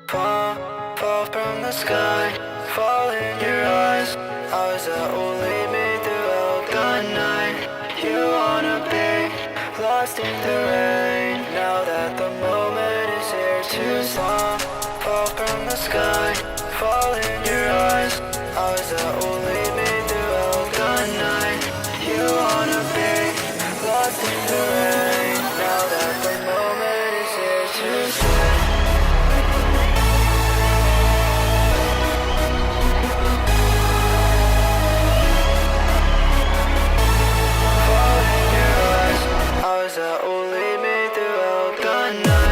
Fall, fall from the sky, fall in your eyes. Eyes that will lead me throughout the night. You wanna be lost in the rain. Now that the moment is here to fall, fall from the sky, fall in your eyes. Eyes that will lead me throughout the night. You wanna be lost in the rain. Now that the moment is here to stay. Eyes that will lead me throughout the night.